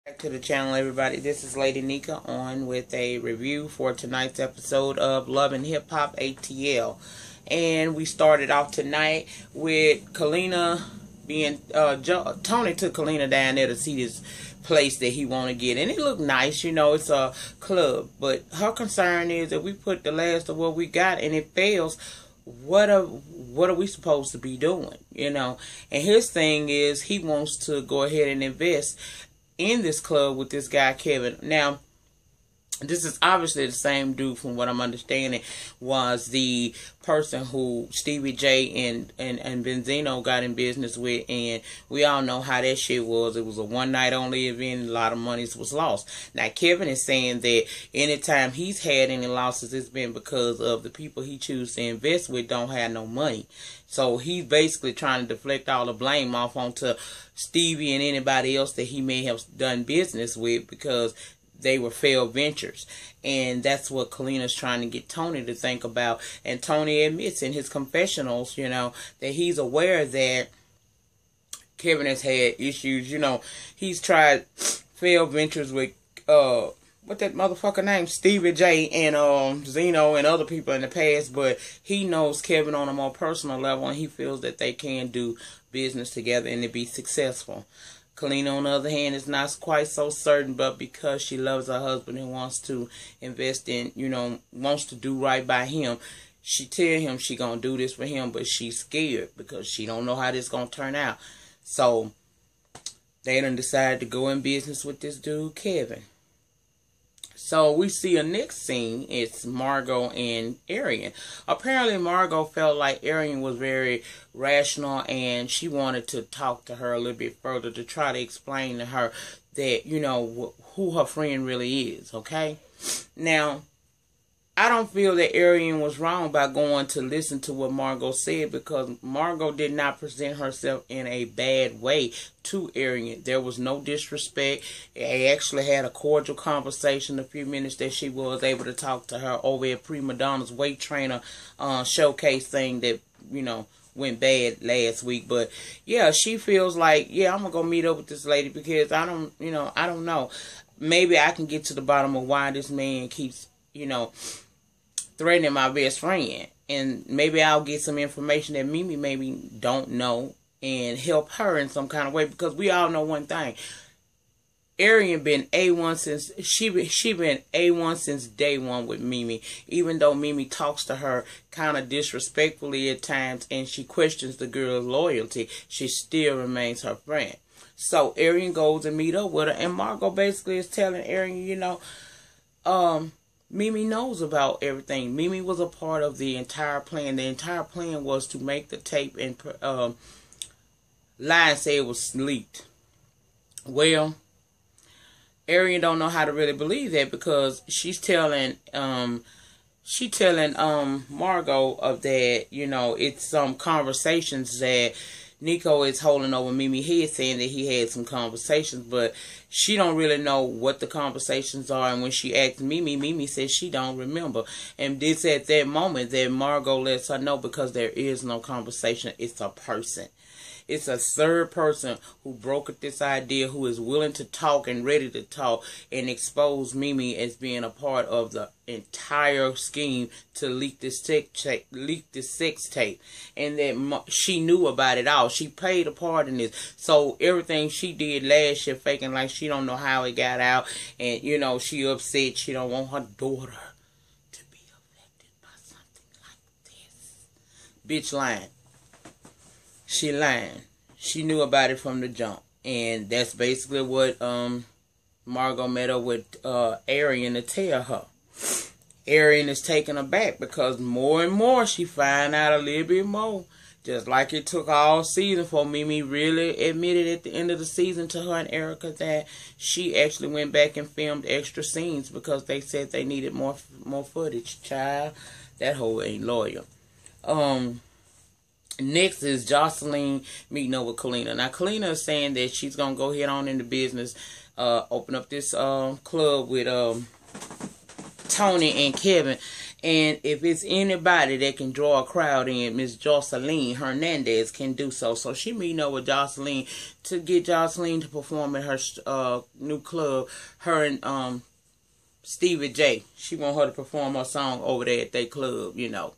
Back to the channel, everybody. This is Lady Nika on with a review for tonight's episode of Love and Hip Hop ATL. And we started off tonight with Kalina being Tony took Kalina down there to see this place that he want to get, and it looked nice. You know, it's a club, but her concern is that we put the last of what we got and it fails. What are we supposed to be doing? You know, and his thing is he wants to go ahead and invest in this club with this guy Kevin. Now, this is obviously the same dude, from what I'm understanding, was the person who Stevie J and Benzino got in business with, and we all know how that shit was. It was a one-night only event, and a lot of money was lost. Now, Kevin is saying that anytime he's had any losses, it's been because of the people he chooses to invest with don't have no money. So he's basically trying to deflect all the blame off onto Stevie and anybody else that he may have done business with, because they were failed ventures. And that's what Kalina's trying to get Tony to think about. And Tony admits in his confessionals, you know, that he's aware that Kevin has had issues. You know, he's tried failed ventures with what that motherfucker name, Stevie J and Zeno and other people in the past, but he knows Kevin on a more personal level, and he feels that they can do business together and to be successful. Kalina, on the other hand, is not quite so certain, but because she loves her husband and wants to invest in, you know, wants to do right by him, she tell him she gonna do this for him, but she's scared because she don't know how this gonna turn out. So they done decided to go in business with this dude, Kevin. So we see a next scene. It's Margot and Arian. Apparently Margot felt like Arian was very rational, and she wanted to talk to her a little bit further to try to explain to her that, you know, who her friend really is, okay? Now, I don't feel that Arian was wrong by going to listen to what Margot said, because Margot did not present herself in a bad way to Arian. There was no disrespect. They actually had a cordial conversation the few minutes that she was able to talk to her over at Prima Donna's weight trainer showcase thing that, you know, went bad last week. But yeah, she feels like, yeah, I'm gonna go meet up with this lady because I don't know. Maybe I can get to the bottom of why this man keeps, you know, threatening my best friend, and maybe I'll get some information that Mimi maybe don't know and help her in some kind of way, because we all know one thing. Arian been A1 since she been A1 since day one with Mimi, even though Mimi talks to her kind of disrespectfully at times and she questions the girl's loyalty, she still remains her friend. So Arian goes and meet up with her, and Margot basically is telling Arian, you know, Mimi knows about everything. Mimi was a part of the entire plan. The entire plan was to make the tape and lie and say it was leaked. Well, Arian don't know how to really believe that, because she's telling Margot of that, you know, it's some conversations that Nico is holding over Mimi's head, saying that he had some conversations, but she don't really know what the conversations are. And when she asked Mimi, Mimi says she don't remember. And it's at that moment that Margot lets her know, because there is no conversation. It's a person. It's a third person who brokered this idea, who is willing to talk and ready to talk and expose Mimi as being a part of the entire scheme to leak this sex tape, and that she knew about it all. She played a part in this. So everything she did last year, faking like she don't know how it got out, and you know she upset. She don't want her daughter to be affected by something like this. Bitch lying. She lying. She knew about it from the jump. And that's basically what Margot met up with Arian to tell her. Arian is taken aback, because more and more she find out a little bit more. Just like it took all season for Mimi really admitted at the end of the season to her and Erica that she actually went back and filmed extra scenes because they said they needed more footage. Child, that hoe ain't loyal. Next is Jocelyn meeting up with Kalina. Now, Kalina is saying that she's going to go head on into business, open up this club with Tony and Kevin. And if it's anybody that can draw a crowd in, Miss Jocelyn Hernandez can do so. So she meeting up with Jocelyn to get Jocelyn to perform at her new club. Her and Stevie J. She want her to perform her song over there at their club, you know.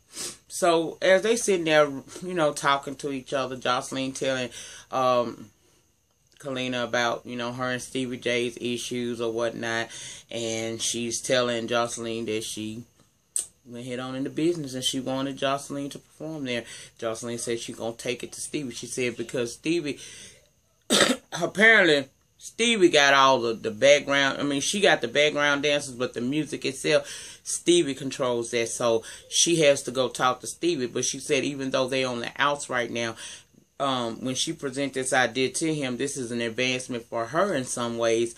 So as they sitting there, you know, talking to each other, Jocelyn telling Kalina about, you know, her and Stevie J's issues or whatnot. And she's telling Jocelyn that she went head on into business and she wanted Jocelyn to perform there. Jocelyn said she gonna take it to Stevie. She said because Stevie, apparently Stevie got all the background. I mean, she got the background dancers, but the music itself, Stevie controls that. So she has to go talk to Stevie. But she said even though they on the outs right now, when she present this idea to him, this is an advancement for her in some ways.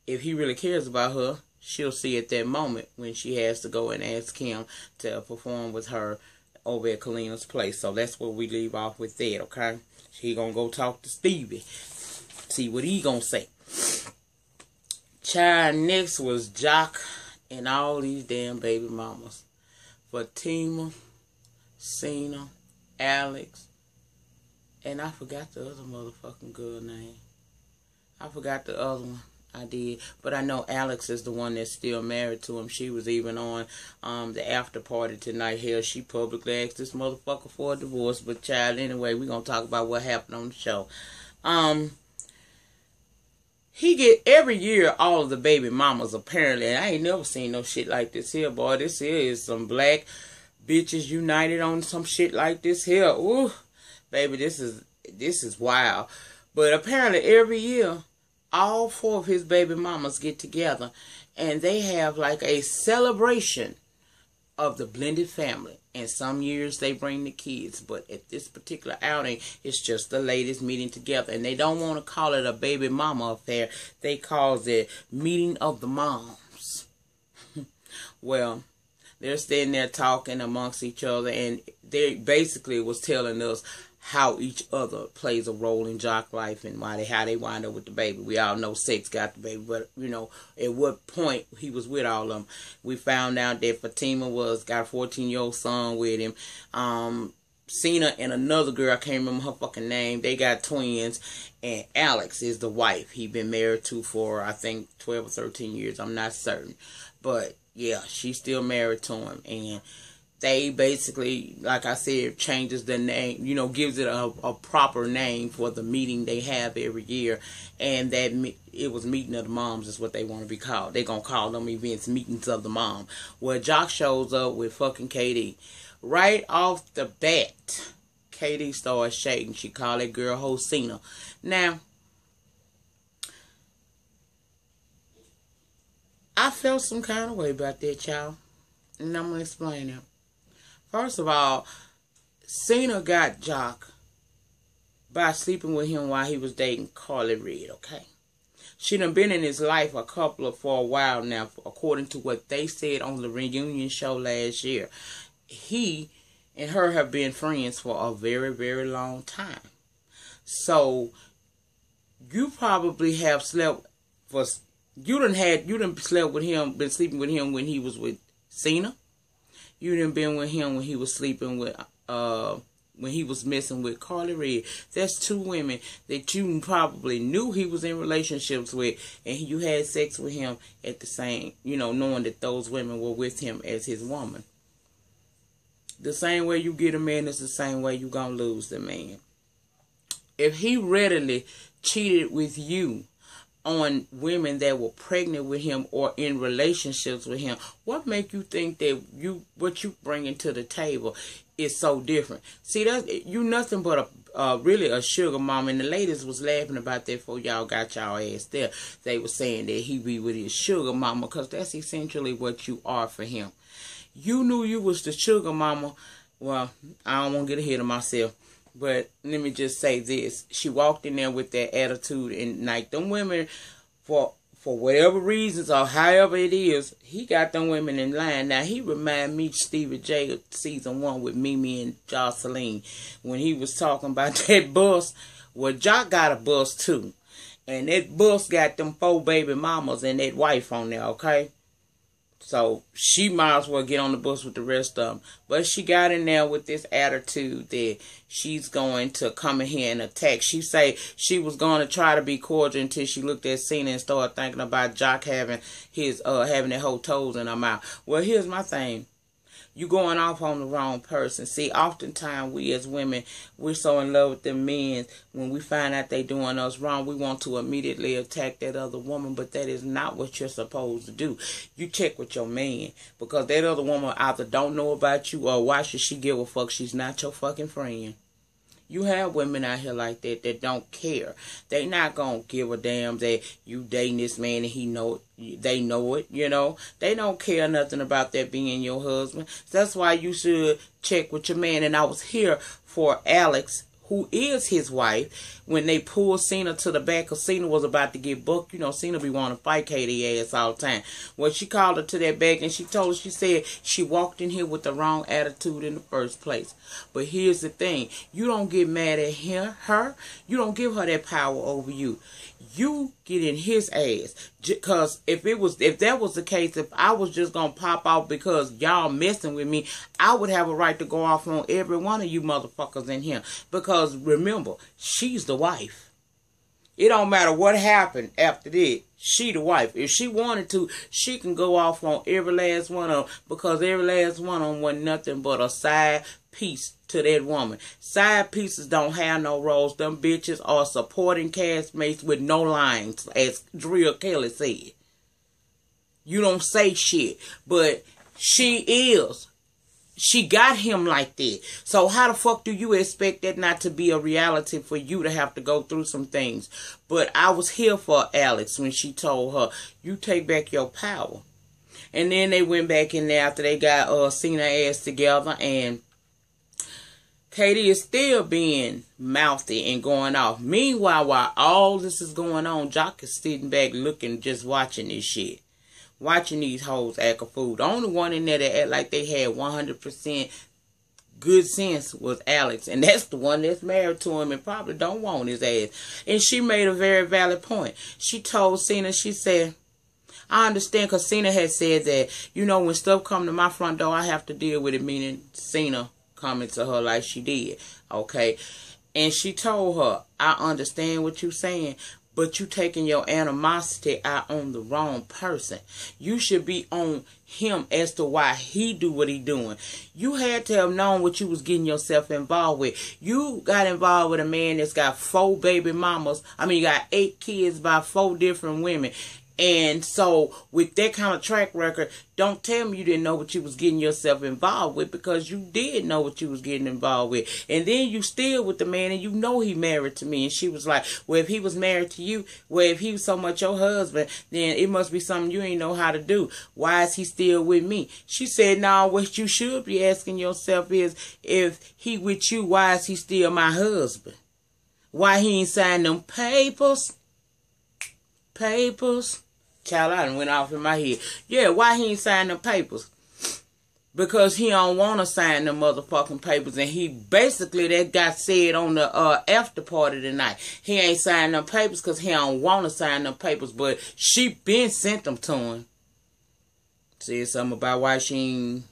If he really cares about her, she'll see at that moment when she has to go and ask him to perform with her over at Kalina's place. So that's where we leave off with that, okay? She gonna go talk to Stevie. See what he gonna say. Child, next was Jock and all these damn baby mamas. Fatima, Cena, Alex, and I forgot the other motherfucking girl name. I forgot the other one. I did. But I know Alex is the one that's still married to him. She was even on the after party tonight. Hell, she publicly asked this motherfucker for a divorce. But child, anyway, we're going to talk about what happened on the show. He get every year all of the baby mamas apparently. And I ain't never seen no shit like this here, boy. This here is some black bitches united on some shit like this here. Ooh, baby, this is wild. But apparently every year, all 4 of his baby mamas get together and they have like a celebration of the blended family. And some years they bring the kids, but at this particular outing, it's just the ladies meeting together. And they don't want to call it a baby mama affair. They call it meeting of the moms. Well, they're standing there talking amongst each other, and they basically was telling us how each other plays a role in Jock life and how they wind up with the baby. We all know Sex got the baby, but you know at what point he was with all of them. We found out that Fatima got a 14-year-old son with him. Cena and another girl, I can't remember her fucking name, they got twins, and Alex is the wife he been married to for I think 12 or 13 years. I'm not certain, but yeah, she's still married to him. And they basically, like I said, changes the name, you know, gives it a proper name for the meeting they have every year. And that it was Meeting of the Moms is what they want to be called. They're going to call them events Meetings of the Mom. Where Jock shows up with fucking KD. Right off the bat, KD starts shaking. She called that girl Hosina. Now, I felt some kind of way about that, y'all. And I'm going to explain it. First of all, Cena got Jock by sleeping with him while he was dating Carly Red, okay? She done been in his life for a while now, according to what they said on the reunion show last year. He and her have been friends for a very, very long time. So, you probably have slept for... You done slept with him, been sleeping with him when he was with Cena. You done been with him when he was sleeping with, when he was messing with Carly Red. That's 2 women that you probably knew he was in relationships with, and you had sex with him at the same, you know, knowing that those women were with him as his woman. The same way you get a man is the same way you gonna lose the man. If he readily cheated with you on women that were pregnant with him or in relationships with him, what make you think that what you bringing to the table is so different? See, you nothing but really a sugar mama, and the ladies was laughing about that before y'all got y'all ass there. They were saying that he be with his sugar mama because that's essentially what you are for him. You knew you was the sugar mama. Well, I don't want to get ahead of myself. But let me just say this. She walked in there with that attitude, and like them women, for whatever reasons or however it is, he got them women in line. Now, he remind me of Stevie J of season 1 with Mimi and Jocelyn. When he was talking about that bus, well, Jock got a bus too. And that bus got them 4 baby mamas and that wife on there, okay? So she might as well get on the bus with the rest of them. But she got in there with this attitude that she's going to come in here and attack. She say she was going to try to be cordial until she looked at Cena and started thinking about Jock having their whole toes in her mouth. Well, here's my thing. You going off on the wrong person. See, oftentimes we as women, we're so in love with them men. When we find out they doing us wrong, we want to immediately attack that other woman. But that is not what you're supposed to do. You check with your man. Because that other woman either don't know about you, or why should she give a fuck? She's not your fucking friend. You have women out here like that don't care. They not gonna give a damn that you dating this man and they know it, you know. They don't care nothing about that being your husband. So that's why you should check with your man. And I was here for Alex, who is his wife, when they pulled Cena to the back, because Cena was about to get booked. You know, Cena be wanting to fight Katie ass all the time. Well, she called her to that back, and she said she walked in here with the wrong attitude in the first place. But here's the thing. You don't get mad at her. You don't give her that power over you. You get in his ass. Because if that was the case, if I was just going to pop out because y'all messing with me, I would have a right to go off on every one of you motherfuckers in here. Because remember, she's the wife. It don't matter what happened after that. She the wife. If she wanted to, she can go off on every last one of them, because every last one of them wasn't nothing but a side piece to that woman. Side pieces don't have no roles. Them bitches are supporting castmates with no lines, as Drill Kelly said. You don't say shit, but she is. She got him like that. So how the fuck do you expect that not to be a reality for you to have to go through some things? But I was here for Alex when she told her, you take back your power. And then they went back in there after they got Cena ass together, and Katie is still being mouthy and going off. Meanwhile, while all this is going on, Jock is sitting back looking, just watching this shit. Watching these hoes act a fool. The only one in there that act like they had 100% good sense was Alex. And that's the one that's married to him and probably don't want his ass. And she made a very valid point. She told Cena, she said, I understand, because Cena had said that, you know, when stuff come to my front door, I have to deal with it, meaning Cena coming to her like she did. Okay. And she told her, I understand what you're saying, but you taking your animosity out on the wrong person. You should be on him as to why he do what he doing. You had to have known what you was getting yourself involved with. You got involved with a man that's got 4 baby mamas. I mean, you got 8 kids by 4 different women. And so, with that kind of track record, don't tell me you didn't know what you was getting yourself involved with, because you did know what you was getting involved with. And then you still with the man, and you know he married to me. And she was like, well, if he was married to you, well, if he was so much your husband, then it must be something you ain't know how to do. Why is he still with me? She said, no, what you should be asking yourself is, if he with you, why is he still my husband? Why he ain't signed them papers? Child, I done went off in my head. Yeah, why he ain't signed them papers? Because he don't want to sign them motherfucking papers. And he basically, that got said on the after party tonight. He ain't signed them papers because he don't want to sign them papers. But she been sent them to him. Said something about why she ain't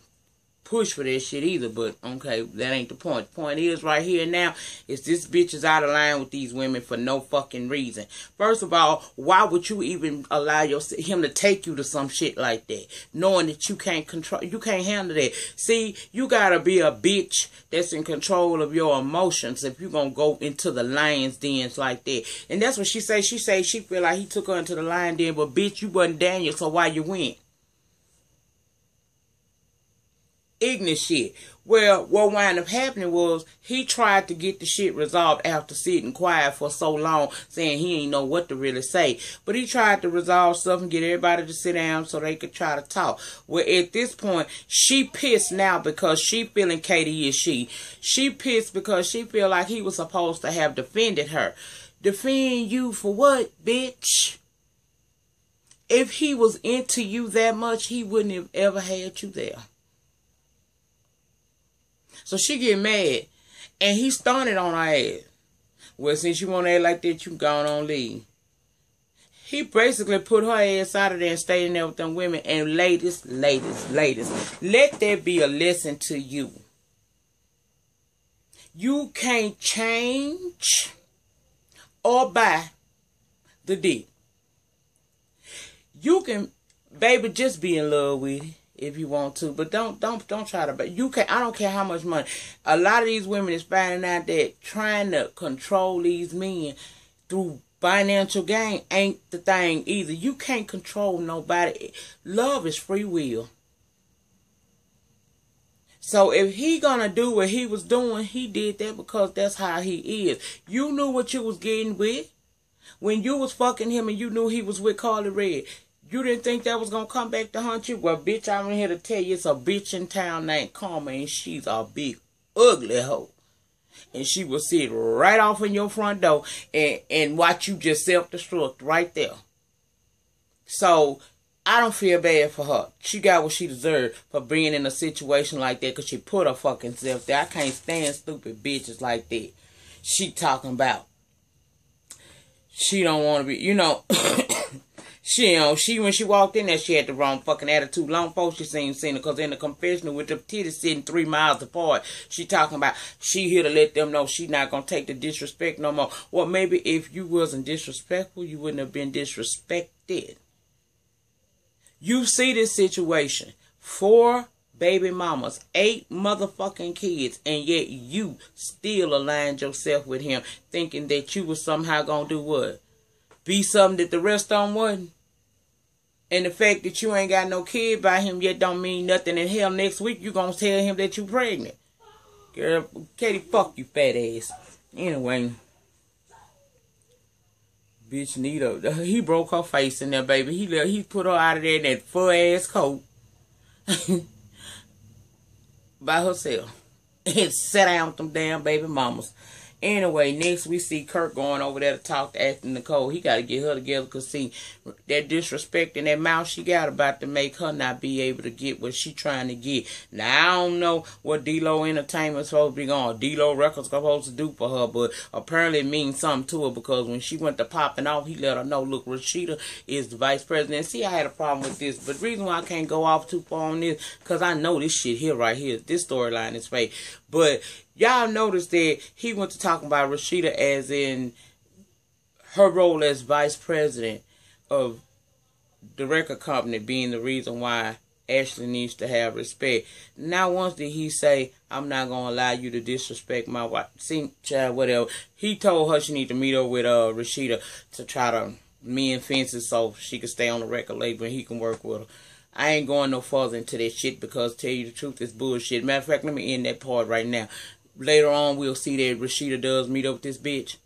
push for that shit either, but okay, that ain't the point. The point is, right here now, is this bitch is out of line with these women for no fucking reason. First of all, why would you even allow him to take you to some shit like that, knowing that you can't handle that? See, you gotta be a bitch that's in control of your emotions if you gonna go into the lion's dens like that. And that's what she say. She say she feel like he took her into the lion den, but bitch, you wasn't Daniel, so why you went? Ignorant shit. Well, what wound up happening was he tried to get the shit resolved after sitting quiet for so long, saying he ain't know what to really say. But he tried to resolve stuff and get everybody to sit down so they could try to talk. Well, at this point, she pissed now because she feeling Katie is she. She pissed because she feel like he was supposed to have defended her. Defend you for what, bitch? If he was into you that much, he wouldn't have ever had you there. So she get mad, and he stunted on her ass. Well, since you want to act like that, you gone on leave. He basically put her ass out of there and stayed in there with them women. And ladies, let that be a lesson to you. You can't change or buy the dick. You can, baby, just be in love with it if you want to, but don't try to. But you can. I don't care how much money. A lot of these women is finding out that trying to control these men through financial gain ain't the thing either. You can't control nobody. Love is free will. So if he gonna do what he was doing, he did that because that's how he is. You knew what you was getting with. When you was fucking him and you knew he was with Carly Red, you didn't think that was gonna come back to haunt you? Well, bitch, I'm here to tell you it's a bitch in town named Karma, and she's a big, ugly hoe. And she will sit right off in your front door and watch you just self-destruct right there. So I don't feel bad for her. She got what she deserved for being in a situation like that because she put her fucking self there. I can't stand stupid bitches like that. She talking about she don't want to be, you know, when she walked in there, she had the wrong fucking attitude. Long before she seen her, because in the confessional with the titties sitting 3 miles apart, she talking about she here to let them know she not gonna take the disrespect no more. Well, maybe if you wasn't disrespectful, you wouldn't have been disrespected. You see this situation. 4 baby mamas, 8 motherfucking kids, and yet you still aligned yourself with him, thinking that you was somehow gonna do what? Be something that the rest of them wasn't. And the fact that you ain't got no kid by him yet don't mean nothing. And hell, next week you gonna tell him that you pregnant. Girl, Katie, fuck you, fat ass. Anyway. Bitch Nita, he broke her face in there, baby. He put her out of there in that fur-ass coat. By herself. And sat down with them damn baby mamas. Anyway, next we see Kirk going over there to talk to Ashley Nicole. He got to get her together because, see, that disrespect in that mouth she got about to make her not be able to get what she trying to get. Now, I don't know what D-Lo Entertainment's supposed to be going. D-Lo Records supposed to do for her, but apparently it means something to her because when she went to popping off, he let her know, look, Rashida is the vice president. See, I had a problem with this, but the reason why I can't go off too far on this, because I know this shit here, right here, this storyline is fake. But y'all noticed that he went to talking about Rashida as in her role as vice president of the record company being the reason why Ashley needs to have respect. Not once did he say, I'm not going to allow you to disrespect my wife. See, child, whatever. He told her she need to meet up with Rashida to try to mend fences so she can stay on the record label and he can work with her. I ain't going no further into that shit because, tell you the truth, it's bullshit. Matter of fact, let me end that part right now. Later on, we'll see that Rashida does meet up with this bitch.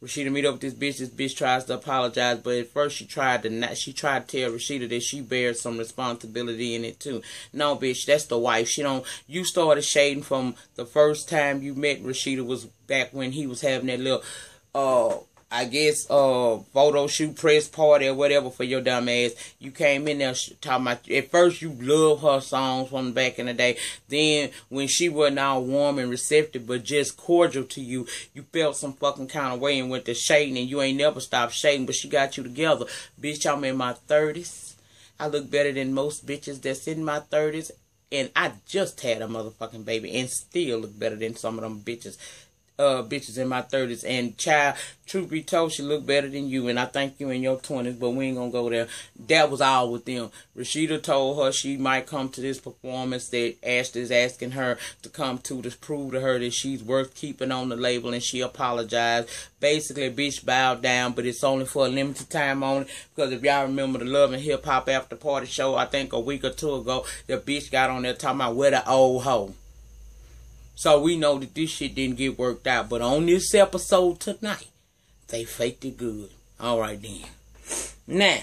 Rashida meet up with this bitch. This bitch tries to apologize, but at first she tried to tell Rashida that she bears some responsibility in it too. No, bitch, that's the wife. She don't. You started shading from the first time you met Rashida was back when he was having that little I guess, photo shoot, press party or whatever for your dumb ass. You came in there talking about, at first you loved her songs from back in the day. Then when she wasn't all warm and receptive, but just cordial to you, you felt some fucking kind of way and went to shading, and you ain't never stopped shading, but she got you together. Bitch, I'm in my 30s. I look better than most bitches that's in my 30s. And I just had a motherfucking baby and still look better than some of them bitches. Bitches in my 30s, and child, truth be told, she look better than you, and I think you in your 20s, but we ain't gonna go there. That was all with them. Rashida told her she might come to this performance that Ashley's asking her to come to prove to her that she's worth keeping on the label, and she apologized. Basically, bitch bowed down, but it's only for a limited time only, because if y'all remember the Love and Hip Hop After Party show, I think a week or two ago, the bitch got on there talking about where the old hoe. So we know that this shit didn't get worked out. But on this episode tonight, they faked it good. Alright then. Now,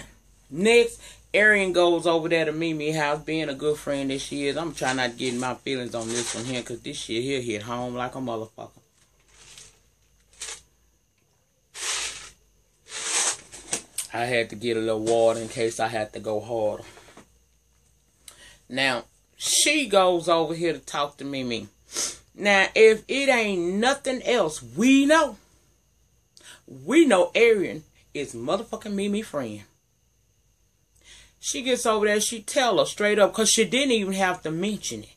next, Arian goes over there to Mimi house, being a good friend that she is. I'm trying not to get in my feelings on this one here, because this shit here hit home like a motherfucker. I had to get a little water in case I had to go harder. Now, she goes over here to talk to Mimi. Now, if it ain't nothing else, we know Arian is motherfucking Mimi friend. She gets over there, she tell her straight up, because she didn't even have to mention it.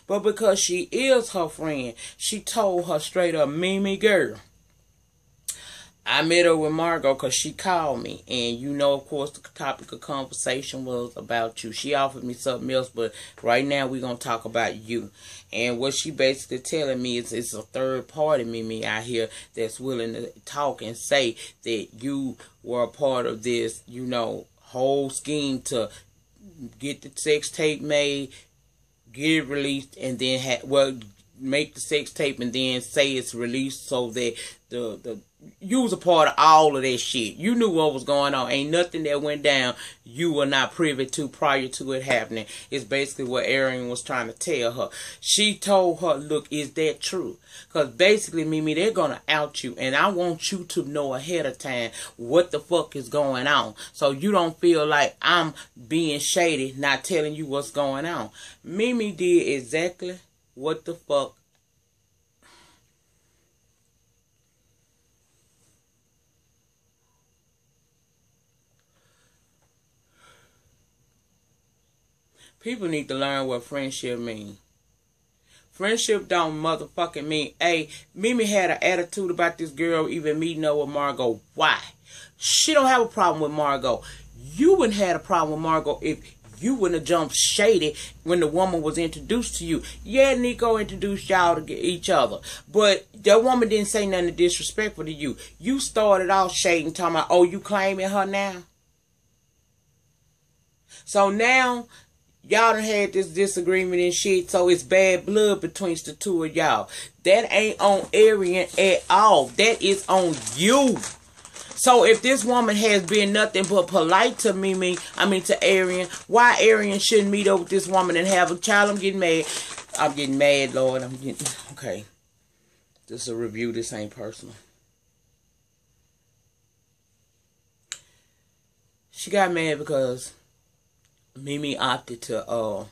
But because she is her friend, she told her straight up, Mimi girl, I met her with Margot because she called me. And you know, of course, the topic of conversation was about you. She offered me something else, but right now we're going to talk about you. And what she basically telling me is it's a third party Mimi out here that's willing to talk and say that you were a part of this, you know, whole scheme to get the sex tape made, get it released, and then make the sex tape and then say it's released so that you was a part of all of that shit. You knew what was going on. Ain't nothing that went down you were not privy to prior to it happening. It's basically what Arian was trying to tell her. She told her, look, is that true? Because basically, Mimi, they're going to out you. And I want you to know ahead of time what the fuck is going on. So you don't feel like I'm being shady, not telling you what's going on. Mimi did exactly what the fuck people need to learn what friendship means. Friendship don't motherfucking mean, hey, Mimi had an attitude about this girl even meeting up with Margot. Why? She don't have a problem with Margot. You wouldn't have a problem with Margot if you wouldn't have jumped shady when the woman was introduced to you. Yeah, Nico introduced y'all to each other, but that woman didn't say nothing disrespectful to you. You started off shading, talking about, oh, you claiming her now? So now, y'all done had this disagreement and shit, so it's bad blood between the two of y'all. That ain't on Arian at all. That is on you. So if this woman has been nothing but polite to Mimi, to Arian, why Arian shouldn't meet up with this woman and have a child? I'm getting mad. I'm getting mad, Lord. Okay. This is a review. This ain't personal. She got mad because Mimi opted to,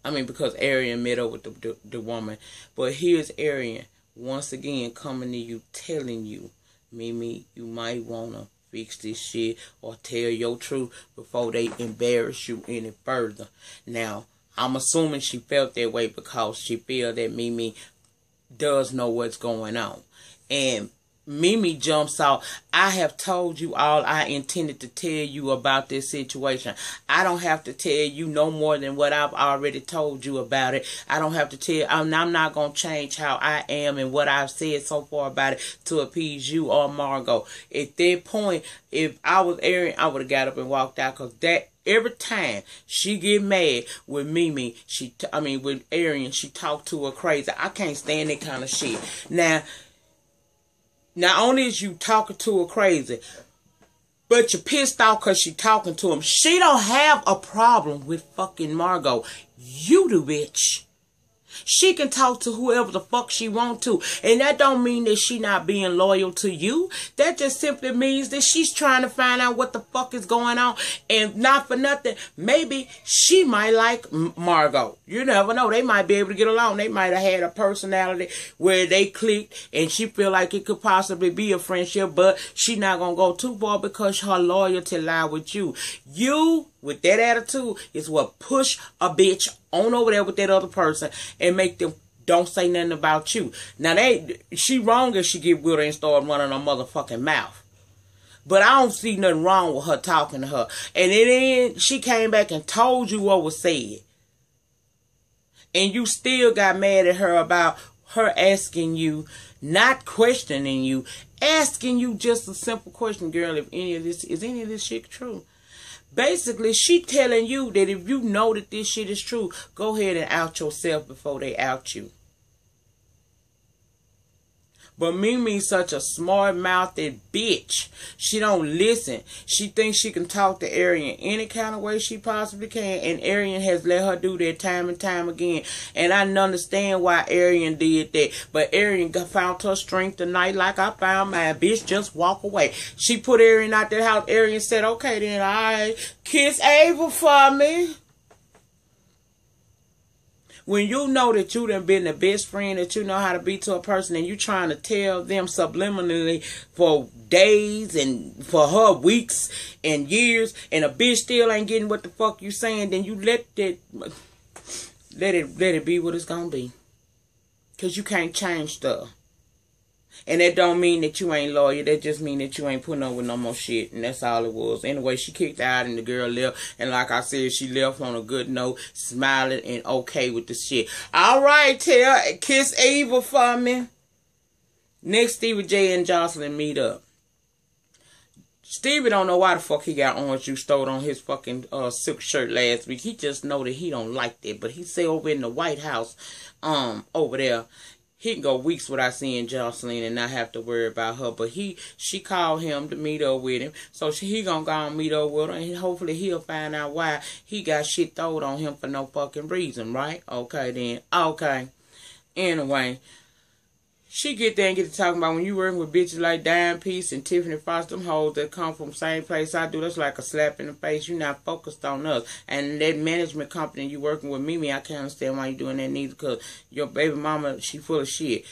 because Arian met up with the woman. But here's Arian, once again, coming to you, telling you, Mimi, you might want to fix this shit or tell your truth before they embarrass you any further. Now, I'm assuming she felt that way because she feels that Mimi does know what's going on. And Mimi jumps out. I have told you all I intended to tell you about this situation. I don't have to tell you no more than what I've already told you about it. I don't have to tell. I'm not going to change how I am and what I've said so far about it to appease you or Margot. At that point, if I was Arian, I would have got up and walked out, because that every time she get mad with Mimi, with Arian, she talk to her crazy. I can't stand that kind of shit. Now, not only is you talking to her crazy, but you're pissed off because she talking to him. She don't have a problem with fucking Margot. You do, bitch. She can talk to whoever the fuck she want to. And that don't mean that she not being loyal to you. That just simply means that she's trying to find out what the fuck is going on. And not for nothing, maybe she might like Margot. You never know. They might be able to get along. They might have had a personality where they clicked and she feel like it could possibly be a friendship, but she not going to go too far because her loyalty lie with you. You, with that attitude, is what push a bitch on over there with that other person and make them don't say nothing about you. Now, she wrong if she get with her and start running her motherfucking mouth. But I don't see nothing wrong with her talking to her. And then she came back and told you what was said. And you still got mad at her about her asking you, not questioning you, asking you just a simple question, girl, is any of this shit true? Basically, she telling you that if you know that this shit is true, go ahead and out yourself before they out you. But Mimi's such a smart-mouthed bitch. She don't listen. She thinks she can talk to Arian any kind of way she possibly can. And Arian has let her do that time and time again. And I understand why Arian did that. But Arian found her strength tonight like I found mine. Bitch, just walk away. She put Arian out that house. Arian said, okay then, alright, kiss Ava for me. When you know that you done been the best friend that you know how to be to a person, and you trying to tell them subliminally for days and for her weeks and years, and a bitch still ain't getting what the fuck you saying, then you let it be what it's gonna be. Cause you can't change stuff. And that don't mean that you ain't loyal. That just mean that you ain't putting up with no more shit. And that's all it was. Anyway, she kicked out and the girl left. And like I said, she left on a good note, smiling and okay with the shit. Alright, kiss Eva for me. Next, Stevie J and Jocelyn meet up. Stevie don't know why the fuck he got orange juice stowed on his fucking silk shirt last week. He just know that he don't like that. But he say over in the White House, over there, he can go weeks without seeing Jocelyn and not have to worry about her. But she called him to meet up with him. So he gonna go and meet up with her. And hopefully he'll find out why he got shit throwed on him for no fucking reason, right? Okay then. Okay. Anyway. She get there and get to talking about when you working with bitches like Diane Peace and Tiffany Fox, them hoes that come from the same place I do. That's like a slap in the face. You're not focused on us. And that management company you working with, Mimi, I can't understand why you doing that neither, because your baby mama, she full of shit.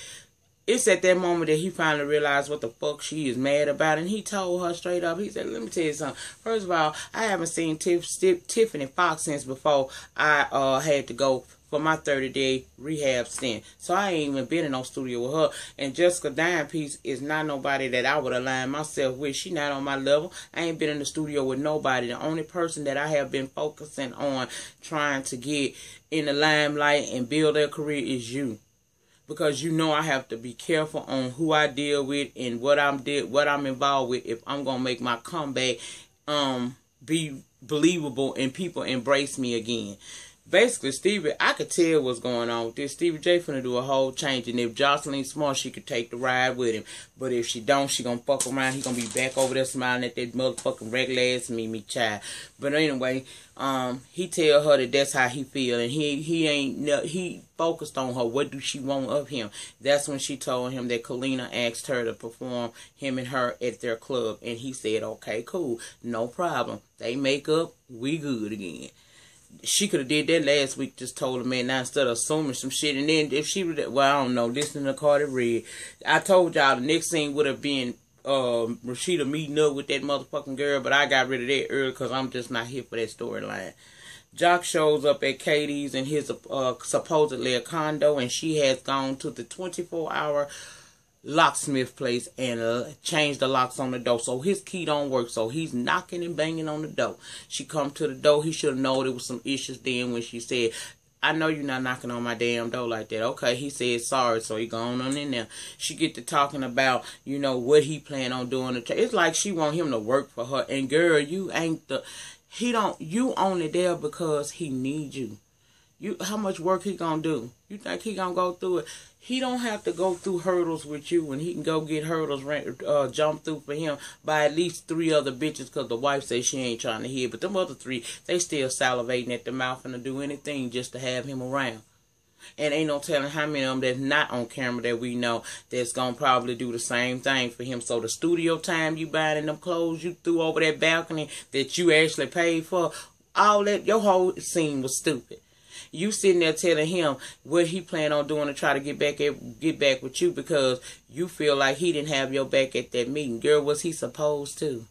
It's at that moment that he finally realized what the fuck she is mad about. And he told her straight up, he said, let me tell you something. First of all, I haven't seen Tiffany Fox since before I had to go for my 30-day rehab stint. So I ain't even been in no studio with her. And Jessica Diane Peace is not nobody that I would align myself with. She not on my level. I ain't been in the studio with nobody. The only person that I have been focusing on trying to get in the limelight and build their career is you. Because you know I have to be careful on who I deal with and what I'm involved with if I'm gonna make my comeback be believable and people embrace me again. Basically, Stevie, I could tell what's going on with this. Stevie J finna do a whole change. And if Jocelyn's smart, she could take the ride with him. But if she don't, she gonna fuck around. He gonna be back over there smiling at that motherfucking regular ass Mimi child. But anyway, he tell her that that's how he feel. And he focused on her. What do she want of him? That's when she told him that Kalina asked her to perform him and her at their club. And he said, okay, cool. No problem. They make up. We good again. She could have did that last week, just told him, man, now instead of assuming some shit. And then if she would, well, I don't know, listening to Cardi Red, I told y'all the next scene would have been Rashida meeting up with that motherfucking girl, but I got rid of that early because I'm just not here for that storyline. Jock shows up at Katie's in his supposedly a condo, and she has gone to the 24-hour locksmith place and changed the locks on the door, so his key don't work, so he's knocking and banging on the door. She come to the door. He should have known there was some issues then when she said, I know you're not knocking on my damn door like that. Okay, he said sorry, so he gone on in there. She get to talking about, you know, what he plan on doing. It's like she want him to work for her, and girl, you ain't you only there because he needs you. How much work he gonna do? You think he gonna go through it? He don't have to go through hurdles with you, and he can go get hurdles jumped through for him by at least 3 other bitches, because the wife says she ain't trying to hear. But them other 3, they still salivating at the mouth and to do anything just to have him around. And ain't no telling how many of them that's not on camera that we know that's gonna probably do the same thing for him. So the studio time you buying and them clothes you threw over that balcony that you actually paid for, all that, your whole scene was stupid. You sitting there telling him what he plan on doing to try to get back with you because you feel like he didn't have your back at that meeting. Girl, was he supposed to?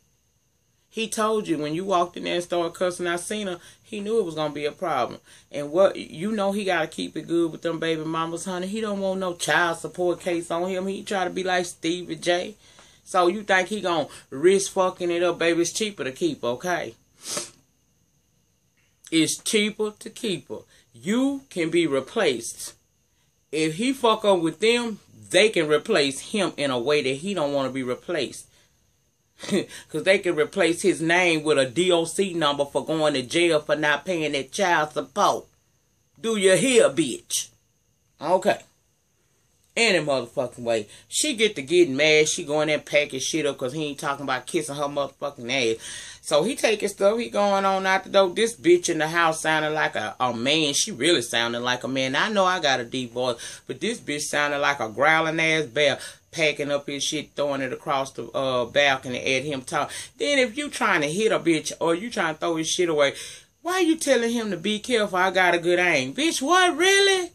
He told you when you walked in there and started cussing out Cena, he knew it was going to be a problem. And what you know, he got to keep it good with them baby mamas, honey. He don't want no child support case on him. He try to be like Stevie J. So you think he going to risk fucking it up, baby? It's cheaper to keep, okay? It's cheaper to keep her. You can be replaced. If he fuck up with them, they can replace him in a way that he don't want to be replaced. Because they can replace his name with a DOC number for going to jail for not paying that child support. Do you hear, bitch? Okay. Any motherfucking way. She get to getting mad. She going there packing shit up because he ain't talking about kissing her motherfucking ass. So he taking stuff. He going on out the door. This bitch in the house sounding like a man. She really sounding like a man. I know I got a deep voice, but this bitch sounded like a growling ass bear, packing up his shit, throwing it across the balcony at him talking. Then if you trying to hit a bitch or you trying to throw his shit away, Why are you telling him to be careful? I got a good aim. Bitch, what, really?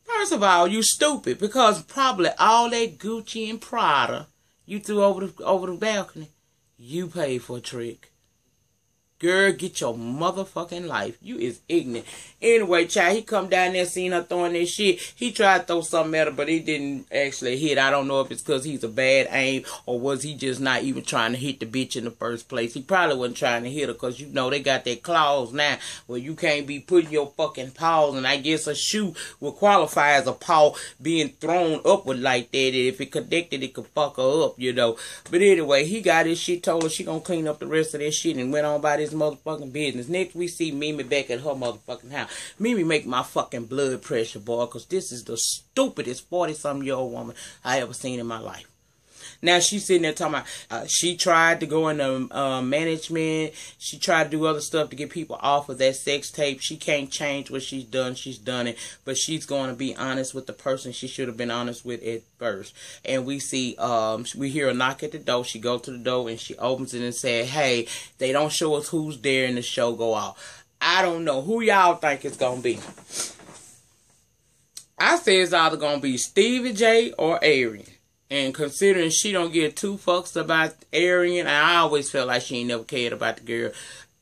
First of all, you stupid, because probably all that Gucci and Prada you threw over the balcony, you paid for a trick. Girl, get your motherfucking life. You is ignorant. Anyway, child, he come down there, seen her throwing that shit. He tried to throw something at her, but he didn't actually hit. I don't know if it's because he's a bad aim, or was he just not even trying to hit the bitch in the first place. He probably wasn't trying to hit her, because, you know, they got that clause now where you can't be putting your fucking paws, and I guess a shoe will qualify as a paw being thrown upward like that. If it connected, it could fuck her up, you know. But anyway, he got his shit, told her she gonna clean up the rest of that shit, and went on by this motherfucking business. Next we see Mimi back at her motherfucking house. Mimi make my fucking blood pressure, boy, because this is the stupidest 40-something-year-old woman I ever seen in my life. Now she's sitting there talking about she tried to go into management. She tried to do other stuff to get people off of that sex tape. She can't change what she's done. She's done it. But she's going to be honest with the person she should have been honest with at first. And we see, we hear a knock at the door. She goes to the door and she opens it and says, hey, they don't show us who's there and the show go off. I don't know. Who y'all think it's going to be? I say it's either going to be Stevie J or Arian. And considering she don't give two fucks about Arian, I always felt like she ain't never cared about the girl.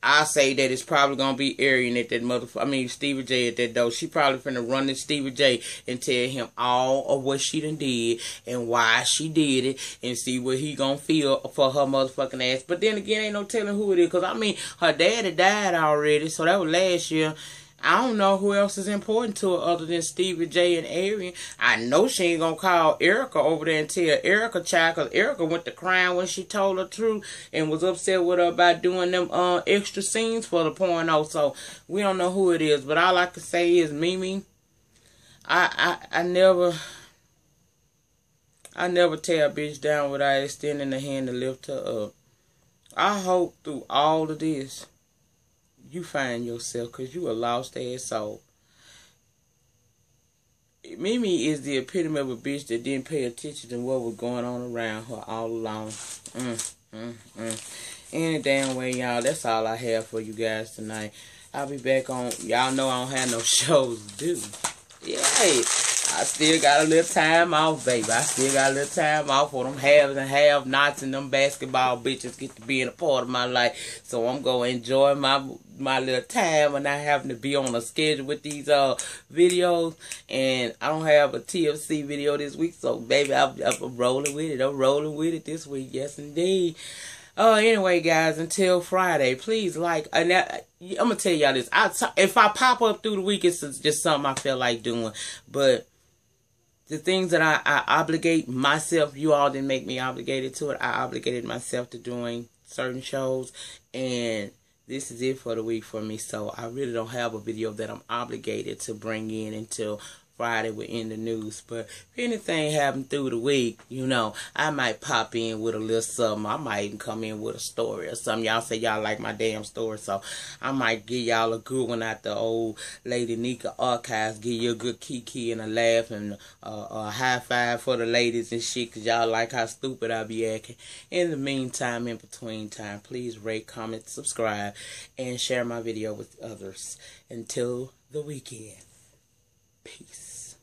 I say that it's probably gonna be Arian at that Stevie J at that door. She probably finna run to Stevie J and tell him all of what she done did and why she did it, and see what he gonna feel for her motherfucking ass. But then again, ain't no telling who it is, cause I mean, her daddy died already, so that was last year. I don't know who else is important to her other than Stevie J and Arian. I know she ain't gonna call Erica over there and tell Erica, child, because Erica went to crying when she told her truth and was upset with her about doing them extra scenes for the porno. So we don't know who it is, but all I can say is Mimi. I never tear a bitch down without extending the hand to lift her up. I hope through all of this you find yourself, because you a lost ass soul. Mimi is the epitome of a bitch that didn't pay attention to what was going on around her all along. Any damn way, y'all. That's all I have for you guys tonight. I'll be back on. Y'all know I don't have no shows to do. Yay. I still got a little time off, baby. I still got a little time off for them haves and have-nots and them basketball bitches get to be in a part of my life. So I'm going to enjoy my little time and not having to be on a schedule with these videos. And I don't have a TFC video this week, so baby, I'm rolling with it. I'm rolling with it this week. Yes, indeed. Anyway, guys, until Friday, please like. And I'm going to tell y'all this. If I pop up through the week, it's just something I feel like doing. But the things that I obligate myself, you all didn't make me obligated to it. I obligated myself to doing certain shows. And this is it for the week for me. So I really don't have a video that I'm obligated to bring in until Friday in the news. But if anything happened through the week, you know, I might pop in with a little something. I might even come in with a story or something. Y'all say y'all like my damn story, so I might give y'all a good one out the old Lady Nika archives. Give you a good kiki and a laugh and a high five for the ladies and shit, because y'all like how stupid I be acting. In the meantime, in between time, please rate, comment, subscribe, and share my video with others. Until the weekend. Peace.